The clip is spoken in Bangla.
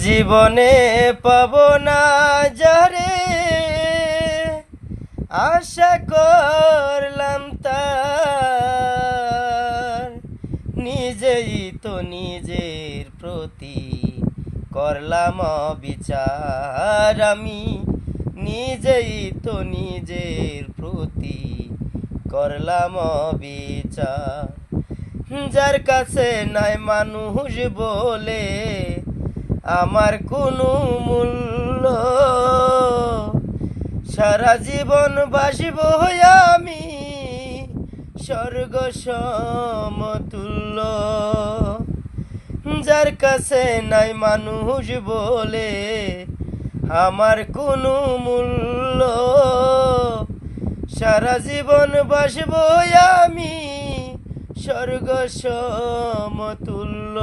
জীবনে পাব না যারে আশা করলাম তার, নিজেই তো নিজের প্রতি করলাম অবিচার। আমি নিজেই তো নিজের প্রতি করলাম অবিচার। যার কাছে নাই মানুষ বলে আমার কোনো মূল্য, সারা জীবন বাসিব আমি স্বর্গ সমতুল্য। যার কাছে নাই মানুষ বলে আমার কোনো মূল্য, সারা জীবন বাসিব আমি স্বর্গ সমতুল্য।